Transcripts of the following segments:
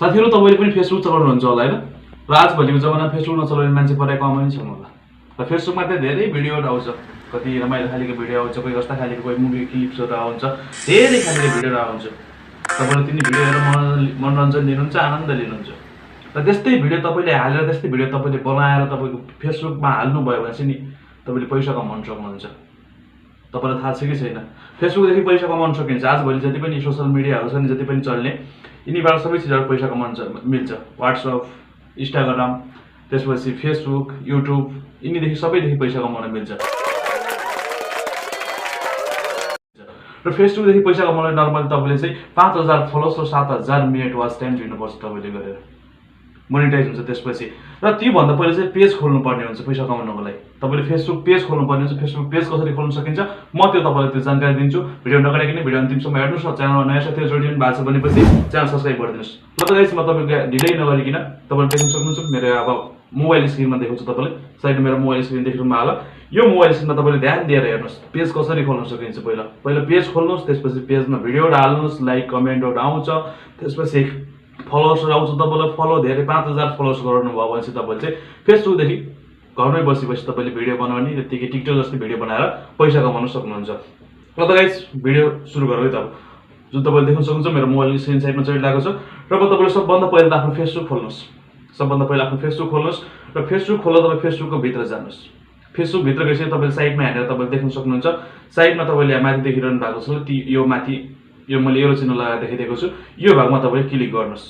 साथीहरु तपाईले पनि फेसबुक चलाउनुहुन्छ होला हैन र आजभोलिको जमानामा फेसबुक नचलाउने मान्छे पराइ कमै छैन होला र फेसबुकमा चाहिँ धेरै भिडियोहरु आउँछ कति रमाइलो खालीको भिडियो आउँछ कोही कस्ता खालीको कोही मुभी क्लिप्सहरु आउँछ धेरै खालीको भिडियोहरु आउँछ तपाईले तिनी भिडियो हेरेर मनोरञ्जन लिनुहुन्छ आनन्द लिनुहुन्छ र त्यस्तै भिडियो तपाईले हालेर त्यस्तै भिडियो तपाईले बनाएर तपाईको फेसबुकमा हाल्नु भयो भने चाहिँ नि तपाईले पैसा कमाउन सक्नुहुन्छ तपाईलाई थाहा छ कि छैन फेसबुकदेखि पैसा कमाउन सकिन्छ आजभोलि जति पनि सोशल मिडियाहरु छन् जति पनि चल्ने यिनीबाट सबै चिजहरु पैसा कमाउन मिल्छ WhatsApp Instagram त्यसपछि फेसबुक युट्युब यिनीदेखि सबैदेखि पैसा कमाउन मिल्छ र फेसबुकदेखि पैसा कमाउन नर्मली तपाईले चाहिँ 5000 फलोअर्स र 7000 मिनेट वाच टाइम दिनुपर्छ तपाईले गरेर मोनेटाइज हुन्छ त्यसपछि र त्यो भन्दा पहिले चाहिँ पेज खोल्नु पर्ने हुन्छ पैसा कमाउनको लागि तपाईले फेसबुक पेज खोल्नु पर्ने हुन्छ फेसबुक पेज कसरी खोल्न सकिन्छ म त्यो तपाईलाई त्यो जानकारी दिन्छु भिडियो नगराइकन भिडियो अन्तिमसम्म हेर्नुस् र च्यानलमा नयाँ साथीहरु जोडिनु भएको छ भनेपछि च्यानल सब्स्क्राइब गरिदिनुस् ल त गाइस म तपाईको ढिलै नगरिकिन तपाईले देख्न सक्नुहुन्छ मेरो अब मोबाइल स्क्रिनमा देखाउँछु तपाईले साइडमा मेरो मोबाइल स्क्रिन देख्नुमा होला यो मोबाइल स्क्रिनमा तपाईले ध्यान दिएर हेर्नुस् पेज कसरी खोल्न सकिन्छ पहिला पेज खोल्नुस् त्यसपछि पेजमा भिडियो हाल्नुस् लाइक कमेन्टहरु आउँछ त्यसपछि फलोअर्स आउँछ तपाईलाई फलो धेरै 5000 फलोअर्स गर्नु भयो भने चाहिँ तपाईले चाहिँ फेसबुक देखि घरमै बसी तपाईले भिडियो बनाउने त्यतिकै टिकटक जस्तो भिडियो बनाएर पैसा कमाउन सक्नुहुन्छ ल त गाइस भिडियो सुरु गरौँ है त जुन तपाईले देख्न सक्नुहुन्छ मेरो मोबाइल स्क्रिन साइडमा चलिरहेको छ र म तपाईले सबभन्दा पहिला त आफ्नो फेसबुक खोल्नुस् सबभन्दा पहिला आफ्नो फेसबुक खोल्नुस् र फेसबुक खोल्दा तपाई फेसबुकको भित्र जानुस् फेसबुक भित्र गएपछि तपाईले साइडमा हेरेर तपाईले देख्न सक्नुहुन्छ साइडमा तपाईले माथि देखिरहनु भएको छ यो माथि यो मैले एरो चिन्ह लगाएर देखाइदिएको छु यो भागमा तपाईले क्लिक गर्नुस्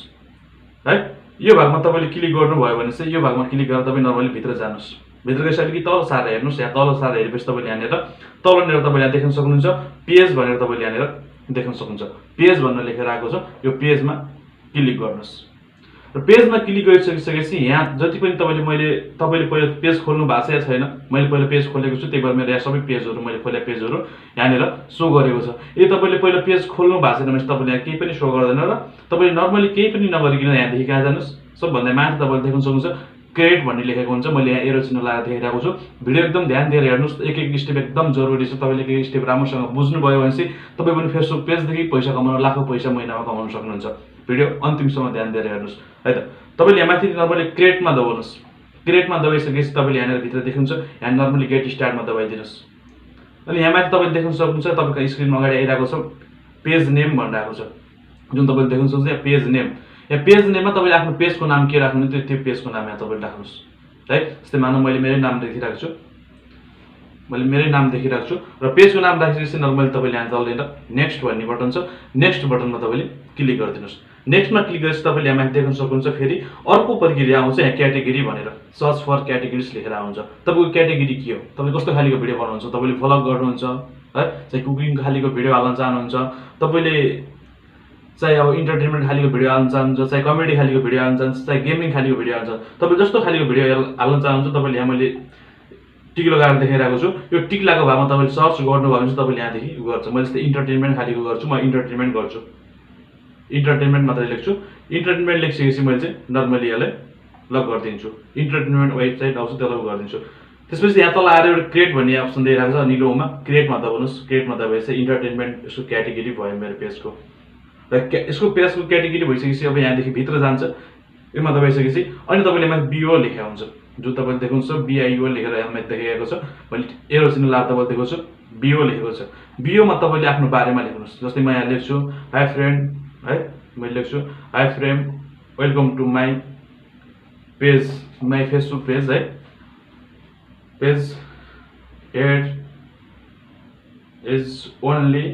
है यो भागमा तपाईले क्लिक गर्नुभयो भने चाहिँ यो भागमा क्लिक गरेर तपाई नर्मली भित्र जानुस् भित्र गएपछि अलिकति तल सारेर हेर्नुस् यहाँ तल सारेर हेरेपछि तपाईले यहाँनेर तलनेर तपाईले यहाँ देख्न सक्नुहुन्छ पेज भनेर तपाईले यहाँनेर देख्न सक्नुहुन्छ पेज भनेर लेखेर आएको छ यो पेजमा क्लिक गर्नुस् र पेजमा क्लिक गरिसकेपछि यहाँ जति पनि तपाईले पहिला पेज खोल्नु भएको छ या छैन मैले पहिला पेज खोलेको छु त्यही भएर मेरो यहाँ सबै पेजहरु मैले खोलेको पेजहरु यहाँनेर शो गरेको छ यदि तपाईले पहिला पेज खोल्नु भएको छैन भने तपाईले यहाँ केही पनि शो गर्दैन र तपाईले नर्मली केही पनि नगरिकिन यहाँ देखि कहाँ जानुस् सबभन्दा माथि तपाईले देख्न सक्नुहुन्छ क्रिएट भन्ने लेखेको हुन्छ मैले यहाँ एरो चिन्ह लगाएर देखाइरहेको छु भिडियो एकदम ध्यान दिएर हेर्नुस् एक स्टेप एकदम जरुरी छ तपाईले एक स्टेप राम्रोसँग बुझ्नु भयो भने चाहिँ तपाई पनि फेसबुक पेजदेखि पैसा कमाउन लाखौं पैसा महिनामा कमाउन सक्नुहुन्छ भिडियो अन्तिमसम्म ध्यान दिएर हेर्नुस् है त तपाईले यहाँ माथि नर्मली क्रिएटमा दबाउनुस् क्रिएटमा दबाइसकेपछि तपाईले यहाँ भित्र देख्नुहुन्छ यहाँ नर्मली गेट स्टार्टमा दबाइदिनुस् अनि यहाँ माथि तपाईले देख्न सक्नुहुन्छ तपाईको स्क्रिनमा अगाडि आइरहेको छ पेज नेम भनिरहेको छ जुन तपाईले देख्न सक्नुहुन्छ यहाँ पेज नेममा तपाईले आफ्नो पेजको नाम के राख्नु त्यो पेजको नाम यहाँ तपाईले राख्नुस् है जस्तै मानौ मैले मेरै नाम लेखिरहेको छु र पेजको नाम राखेपछि नर्मली तपाईले यहाँ तलतिर नेक्स्ट भन्ने बटन छ नेक्स्ट बटनमा तपाईले क्लिक गरिदिनुस् नेक्स्टमा क्लिक गरेपछि तपाईले यहाँ माथि देख्न सक्नुहुन्छ फेरि अर्को प्रक्रिया आउँछ यहाँ क्याटेगोरी भनेर सर्च फर क्याटेगोरीज लेखेर आउँछ तपाईको क्याटेगोरी के हो तपाई कस्तो खालीको भिडियो बनाउनुहुन्छ तपाईले भ्लग गर्नुहुन्छ है चाहिँ कुकिङ खालीको भिडियो हाल्न चाहनुहुन्छ तपाईले चाहे अब इन्टरटेनमेन्ट खालीको भिडियो हाल्न चाहनुहुन्छ चाहे कमेडी खालीको भिडियो हाल्न चाहनुहुन्छ चाहे गेमिङ खालीको भिडियो हाल्न चाहनुहुन्छ तपाईले जस्तो खालीको भिडियो हाल्न चाहनुहुन्छ तपाईले यहाँ मैले टिक लगाएर देखाइरहेको छु यो टिक लगाएको भागमा तपाईले सर्च गर्नुभयो भने तपाईले यहाँ देखि गर्छ मैले जस्तै इन्टरटेनमेन्ट खालीको गर्छु म इन्टरटेनमेन्ट गर्छु इन्टरटेनमेन्ट मात्रै लेख्छु इन्टरटेनमेन्ट लेखिसकेपछि मैले चाहिँ नर्मली यसलाई लग गरिदिन्छु इन्टरटेनमेन्ट वेबसाइट आउँछ त्यसलाई गरिदिन्छु त्यसपछि यहाँ तल आएर एउटा क्रिएट भन्ने अप्सन दिइरहेको छ निलोमा क्रिएटमा दबाउनुस् क्रिएटमा दबाएपछि इन्टरटेनमेन्ट यसको क्याटेगोरी भयो मेरो पेजको र यसको पेजको क्याटेगोरी भइसकेपछि अब यहाँदेखि भित्र जान्छ यसमा दबाइसकेपछि अनि तपाईले यहाँ बिओ लेखेको हुन्छ जुन तपाईले देख्नुहुन्छ बिआइओ लेखेर यहाँ देखाइएको छ मैले एरो चिन्ह लगाएर तपाईले देखाउँछु छु बिओ लेखेको छ बिओमा तपाईले आफ्नो बारेमा लेख्नुस् जस्तै म यहाँ लेख्छु हाई फ्रेन्ड है मैले लेख्छु hi friend welcome to my page my Facebook page है page head is only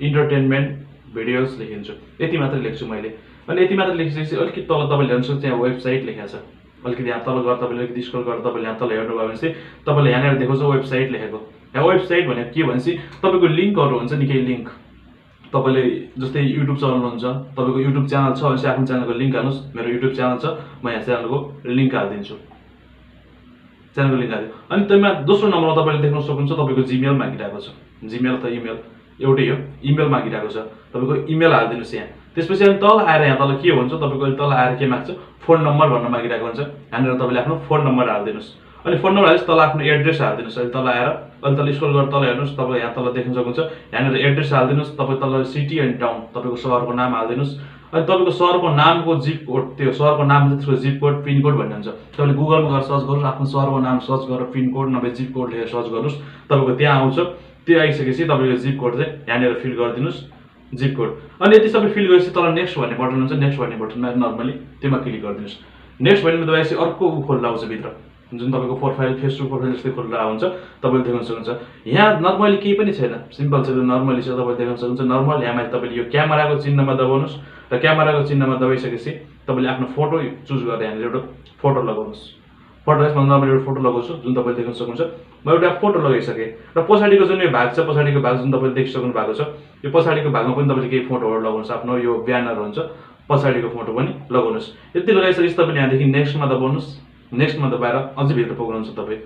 entertainment videos लेखिन्छु यति मात्र लेख्छु मैले अनि यति मात्र लेखिसकेपछि अलिकति तल तपाईले हेर्न सक्नुहुन्छ यहाँ वेबसाइट लेखेको छ अलिकति यहाँ तल गएर तपाईले अलिकति स्क्रल गरेर तपाईले यहाँ तल हेर्नु भयो भने चाहिँ तपाईले यहाँनिर देखाउँछ वेबसाइट लेखेको यहाँ वेबसाइट भनेको के भने चाहिँ तपाईको लिंकहरु हुन्छ नि केही लिंक तपाईले जस्तै युट्युब चलाउनुहुन्छ तपाईको युट्युब च्यानल छ भने आफ्नो च्यानलको लिंक हाल्नुस् मेरो युट्युब च्यानल छ म यहाँ च्यानलको लिंक हाल्दिन्छु च्यानलको लिंक हाल्दिन्छु अनि त्यसमा दोस्रो नम्बरमा तपाईले देख्न सक्नुहुन्छ तपाईको जीमेल मागिरहेको छ जीमेल त इमेल एउटै हो इमेल मागिरहेको छ तपाईको इमेल हाल्दिनुस् यहाँ त्यसपछि अनि तल आएर यहाँ तल के हुन्छ तपाईको तल आएर के माग्छ फोन नम्बर भन्न मागिरहेको हुन्छ यहाँनिर तपाईले आफ्नो फोन नम्बर हाल्दिनुस् अनि फोन नम्बर हालेपछि तल आफ्नो एड्रेस हाल्दिनुस् अनि तल आएर अनि तल स्क्रल गरेर तल हेर्नुस् तपाईले यहाँ तल देख्न सक्नुहुन्छ यहाँनिर एड्रेस हाल्दिनुस् तपाई तल सिटी एन्ड टाउन तपाईको शहरको नाम हाल्दिनुस् अनि तपाईँको सहरको नामको जिप कोड, त्यो सहरको नाम चाहिँ त्यसको जिप कोड पिन कोड भन्ने हुन्छ। तपाईँले गुगलमा गएर सर्च गर्नुहोस्, आफ्नो सहरको नाम सर्च गरेर पिन कोड नभए जिप कोड लेखेर सर्च गर्नुहोस्, तपाईँको त्यहाँ आउँछ। त्यो आइसकेपछि तपाईँको जिप कोड चाहिँ यहाँनिर फिल गरिदिनुहोस्, जिप कोड। अनि यति सबै फिल गरेपछि तल नेक्स्ट भन्ने बटन हुन्छ, नेक्स्ट भन्ने बटनमा नर्मली त्यसमा क्लिक गरिदिनुहोस्। नेक्स्ट भन्ने दबाएपछि अर्को खोल्ला आउँछ भित्र, जुन तपाईँको प्रोफाइल फेसबुक प्रोफाइल जस्तै खोलेर हुन्छ, तपाईँले देख्न सक्नुहुन्छ। यहाँ नर्मली केही पनि छैन, सिम्पल छ, नर्मली छ, तपाईँले देख्न सक्नुहुन्छ नर्मल। यहाँ माथि तपाईँले यो क्यामेराको चिन्हमा दबाउनुहोस् र क्यामेराको चिन्हमा दबाइसकेपछि तपाईँले आफ्नो फोटो चुज गरेर यहाँनिर एउटा फोटो लगाउनुहोस्। फोटो यसमा नर्मली एउटा फोटो लगाउँछु, जुन तपाईँले देख्न सक्नुहुन्छ। म एउटा फोटो लगाइसकेँ र पछाडिको जुन यो भाग छ, पछाडिको भाग जुन तपाईँले देखिसक्नु भएको छ, यो पछाडिको भागमा पनि तपाईँले केही फोटोहरू लगाउनुहोस्। आफ्नो यो ब्यानर हुन्छ, पछाडिको फोटो पनि लगाउनुहोस्। यति लगाइसकेपछि तपाईँले यहाँदेखि नेक्स्टमा दबाउनुहोस्। नेक्स्टमा दबाएर अझै भित्र पुग्नुहुन्छ तपाईँ,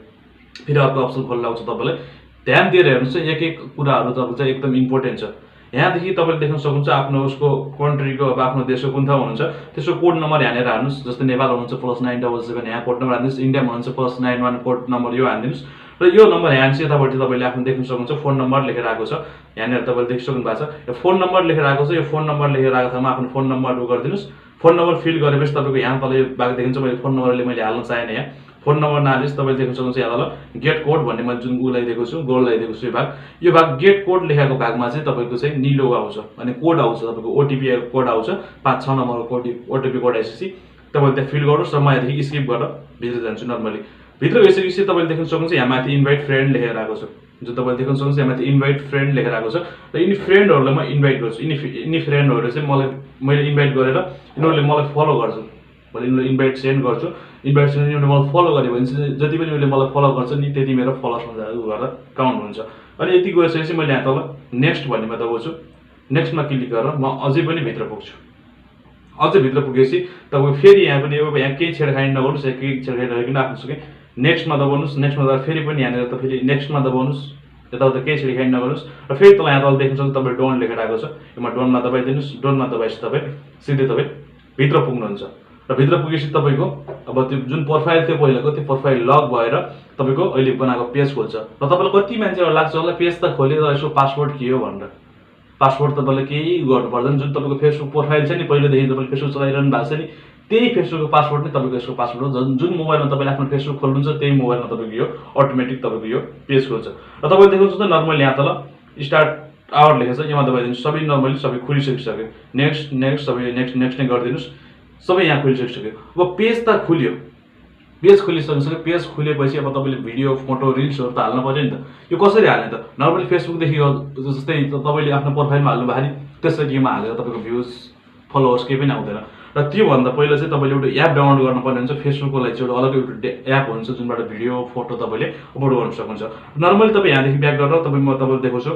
फेरि अर्को अप्सन खोल्न आउँछ। तपाईँलाई ध्यान दिएर हेर्नुहोस्, एक एक कुराहरू तपाईँको चाहिँ एकदम इम्पोर्टेन्ट छ। यहाँदेखि तपाईँले देख्न सक्नुहुन्छ आफ्नो उसको कन्ट्रीको, अब आफ्नो देशको कुन ठाउँ हुनुहुन्छ त्यसको कोड नम्बर यहाँनिर हाल्नुहोस्। जस्तै नेपाल हुनुहुन्छ +977, यहाँ कोड नम्बर हालिदिनुहोस्। इन्डियामा हुनुहुन्छ +91 कोड नम्बर यो हालिदिनुहोस् र यो नम्बर यहाँ यतापट्टि तपाईँले आफ्नो देख्न सक्नुहुन्छ फोन नम्बर लेखेर आएको छ। यहाँनिर तपाईँले देखिसक्नु भएको छ, यो फोन नम्बर लेखेर आएको छ। यो फोन नम्बर लेखेर आएको ठाउँमा आफ्नो फोन नम्बर गरिदिनुहोस्। फोन नम्बर फिल गरेपछि तपाईँको यहाँ तल यो भाग देखिन्छ, मैले फोन नम्बरले मैले हाल्न चाहेन। यहाँ फोन नम्बर नहालिस् तपाईँले देख्न सक्नुहुन्छ यहाँ तल गेट कोड भन्ने मैले जुन लगाइदिएको छु, गोल लगाइदिएको छु। यो भाग गेट कोड लेखेको भागमा चाहिँ तपाईँको चाहिँ निलो आउँछ अनि कोड आउँछ, तपाईँको ओटिपी कोड आउँछ, 5-6 नम्बरको ओटिपी कोड आइसकेपछि तपाईँले त्यहाँ फिल गर्नुहोस् र म यहाँदेखि स्किप गरेर भित्र जान्छु। नर्मली भित्र गइसकेपछि तपाईँले देख्न सक्नुहुन्छ यहाँ माथि इन्भाइट फ्रेन्ड लेखेर आएको छ, जो तपाईँले देख्न सक्नुहुन्छ यहाँ माथि इन्भाइट फ्रेन्ड लेखेर आएको छ। र यिनी फ्रेन्डहरूलाई म इन्भाइट गर्छु। यिनी फ्रेन्डहरू चाहिँ मैले इन्भाइट गरेर यिनीहरूले मलाई फलो गर्छ, मैले यिनीहरूलाई इन्भाइट सेन्ड गर्छु। इन्भाइट सेन्ड यिनीहरूले मलाई फलो गर्यो भने चाहिँ जति पनि उनीहरूले मलाई फलो गर्छ नि त्यति मेरो फलोवर्समा गरेर काउन्ट हुन्छ। अनि यति गइसकेपछि मैले यहाँ तल नेक्स्ट भन्नेमा दबाउँछु। नेक्स्टमा क्लिक गरेर म अझै पनि भित्र पुग्छु। अझै भित्र पुगेपछि तपाईँको फेरि यहाँ पनि अब यहाँ केही छेडखानी नगर्नुहोस्, केही छेडखानी नगरिकन आफ्नो नेक्स्टमा दबाउनुहोस्। नेक्स्टमा दबाएर फेरि पनि यहाँनिर त फेरि नेक्स्टमा दबाउनुहोस्, यताउता केही छेडखानी नगर्नुहोस् र फेरि तपाईँ यहाँ तल देख्न सक्नुहुन्छ तपाईँले डोन लेखेर आएको छ, यसमा डोनमा दबाइदिनुहोस्। डोनमा दबाएपछि तपाईँ सिधै तपाईँ भित्र पुग्नुहुन्छ। र भित्र पुगेपछि तपाईँको अब त्यो जुन प्रोफाइल थियो पहिलाको, त्यो प्रोफाइल लग भएर तपाईँको अहिले बनाएको पेज खोल्छ। र तपाईँलाई कति मान्छेहरू लाग्छ होला पेज त खोलेर यसको पासवर्ड के हो भनेर। पासवर्ड तपाईँले केही गर्नु पर्दैन, जुन तपाईँको फेसबुक प्रोफाइल छ नि पहिलेदेखि तपाईँले फेसबुक चलाइरहनु भएको छ नि त्यही फेसबुकको पासवर्ड नै तपाईँको यसको पासवर्ड हो। जुन मोबाइलमा तपाईँले आफ्नो फेसबुक खोल्नुहुन्छ त्यही मोबाइलमा तपाईँको यो अटोमेटिक तपाईँको यो पेज खोल्छ। र तपाईँले देख्नुहुन्छ त नर्मली यहाँ तल स्टार्ट आवर लेखेको छ, यहाँ दबाइदिनुहोस्। सबै नर्मली सबै खुलिसकिसक्यो। नेक्स्ट नेक्स्ट सबै नेक्स्ट नेक्स्ट नै गरिदिनुहोस्। सबै यहाँ खुलिसकिसक्यो। अब पेज त खुल्यो, पेज खोलिसकिसक्यो। पेज खुलेपछि अब तपाईँले भिडियो फोटो रिल्सहरू त हाल्नु पर्यो नि त। यो कसरी हाल्ने त? नर्मली फेसबुकदेखि जस्तै तपाईँले आफ्नो प्रोफाइलमा हाल्नुभयो नि त्यसरी योमा हालेर तपाईँको भ्युज फलोवर्स केही पनि आउँदैन। र त्योभन्दा पहिला चाहिँ तपाईँले एउटा एप डाउनलोड गर्नुपर्ने हुन्छ। फेसबुकको लागि चाहिँ एउटा अलग्गै एउटा एप हुन्छ जुनबाट भिडियो फोटो तपाईँले अपलोड गर्न सक्नुहुन्छ। नर्मली तपाईँ यहाँदेखि ब्याक गरेर तपाईँले देखाउँछु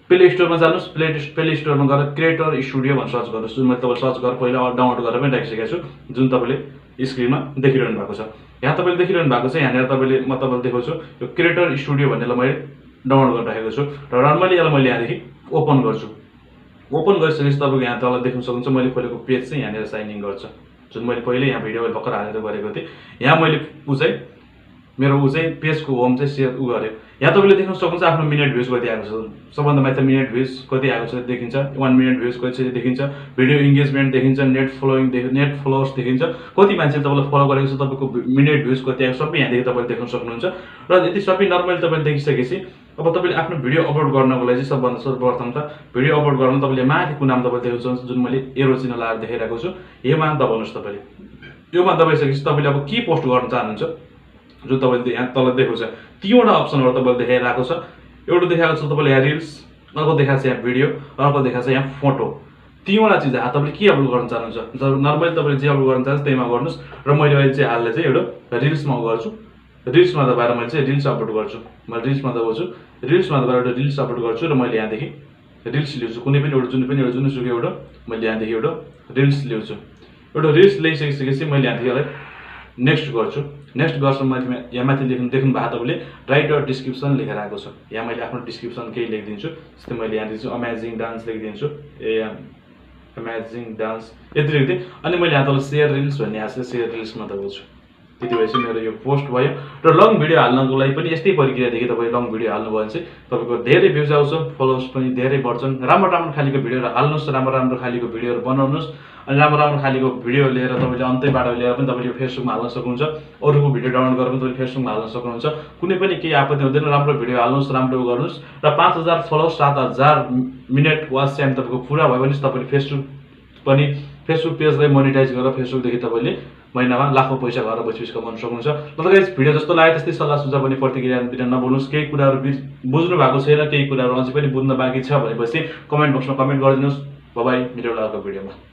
प्ले स्टोरमा जानुहोस्। प्ले स्टोरमा गएर क्रिएटर स्टुडियो भनेर सर्च गर्नुहोस्, जुन मैले तपाईँले सर्च गरेर पहिला डाउनलोड गरेर पनि राखिसकेको छु, जुन तपाईँले स्क्रिनमा देखिरहनु भएको छ। यहाँ तपाईँले देखिरहनु भएको छ, यहाँनिर म तपाईँलाई देखाउँछु यो क्रिएटर स्टुडियो भन्नेलाई मैले डाउनलोड गरेर राखेको छु। र नर्मली यसलाई मैले यहाँदेखि ओपन गर्छु। ओपन गरिसकेपछि तपाईँको यहाँ तल देख्न सक्नुहुन्छ मैले खोलेको पेज चाहिँ यहाँनिर साइन इन गर्छ, जुन मैले पहिले यहाँ भिडियो भर्खर हालेर गरेको थिएँ। यहाँ मैले मेरो पेजको होम चाहिँ सेयर गरेँ। यहाँ तपाईँले देख्न सक्नुहुन्छ आफ्नो मिनेट भ्युज कति आएको छ। सबभन्दा माथि मिनेट भ्युज कति आएको छ देखिन्छ, 1 मिनट भ्युज कति देखिन्छ, भिडियो इङ्गेजमेन्ट देखिन्छ, नेट फलोवर्स देखिन्छ, कति मान्छेले तपाईँलाई फलो गरेको छ, तपाईँको मिनेट भ्युज कति आएको सबै यहाँदेखि तपाईँले देख्न सक्नुहुन्छ। र यति सबै नर्मली तपाईँले देखिसकेपछि अब तपाईँले आफ्नो भिडियो अपलोड गर्नको लागि चाहिँ सबभन्दा सर्वप्रथम त भिडियो अपलोड गर्न तपाईँले माथि कुनामा तपाईँले देख्न सक्नुहुन्छ, जुन मैले एरो चिन्ह लगाएर देखाइरहेको छु, योमा दबाउनुहोस्। तपाईँले योमा दबाइसकेपछि तपाईँले अब के पोस्ट गर्न चाहनुहुन्छ, जो तपाईँले यहाँ तल देखाउँछ तीनवटा अप्सनहरू तपाईँले देखाइरहेको छ। एउटा देखाएको छ तपाईँले यहाँ रिल्स, अर्को देखाएको छ यहाँ भिडियो, अर्को देखाएको छ यहाँ फोटो। तीनवटा चिज तपाईँले के अपलोड गर्न चाहनुहुन्छ, नर्मली तपाईँले जे अपलोड गर्न चाहनुहुन्छ त्यहीमा गर्नुहोस्। र मैले अहिले चाहिँ हालले चाहिँ एउटा रिल्समा गर्छु। रिल्समा दबाएर मैले चाहिँ रिल्स अपलोड गर्छु। मैले रिल्समा दबाउँछु, रिल्समा दबाएर एउटा रिल्स अपलोड गर्छु र मैले यहाँदेखि रिल्स ल्याउँछु। कुनै पनि एउटा जुनसुकै एउटा मैले यहाँदेखि एउटा रिल्स ल्याउँछु। एउटा रिल्स ल्याइसकेपछि मैले यहाँदेखि यसलाई नेक्स्ट गर्छु। नेक्स्ट गर्छु मैले यहाँ माथि देख्नु भएको तपाईँले राइट अर डिस्क्रिप्सन लेखेर आएको छ। यहाँ मैले आफ्नो डिस्क्रिप्सन केही लेखिदिन्छु। जस्तै मैले यहाँ दिन्छु अमेजिङ डान्स लेखिदिन्छु, अमेजिङ डान्स यति लेख्दिएँ। अनि मैले यहाँ तल सेयर रिल्स भन्ने आएको छ, सेयर रिल्समा दबाउँछु। यति भएपछि मेरो यो पोस्ट भयो र लङ भिडियो हाल्नको लागि पनि यस्तै प्रक्रियादेखि तपाईँ लङ भिडियो हाल्नुभयो भने चाहिँ तपाईँको धेरै भ्युज आउँछ, फलोवर्स पनि धेरै बढ्छन्। राम्रो राम्रो खालको भिडियोहरू हाल्नुहोस्, राम्रो राम्रो खालको भिडियोहरू बनाउनुहोस् अनि राम्रो राम्रो खालको भिडियो लिएर तपाईँले अन्तैबाट लिएर पनि तपाईँले फेसबुकमा हाल्न सक्नुहुन्छ। अरूको भिडियो डाउनलोड गरेर पनि तपाईँले फेसबुकमा हाल्न सक्नुहुन्छ। कुनै पनि केही आपत्ति हुँदैन। राम्रो भिडियो हाल्नुहोस्, राम्रो गर्नुहोस् र 5000 फलोवर्स 7000 मिनट वाच टाइम तपाईँको पुरा भयो भने तपाईँले फेसबुक पेजलाई मोनिटाइज गरेर फेसबुकदेखि तपाईँले महिनामा लाखौँ पैसा घर बसी कमाउन सक्नुहुन्छ। ल त गाइस, भिडियो जस्तो लाग्यो त्यस्तै सल्लाह सुझाव पनि प्रतिक्रिया दिन नभुल्नुहोस्। केही कुराहरू बुझ्नु भएको छैन, केही कुराहरू अझै पनि बुझ्न बाँकी छ भनेपछि कमेन्ट बक्समा कमेन्ट गरिदिनुहोस्। बाइ बाइ, मिलेर लागेको भिडियोमा।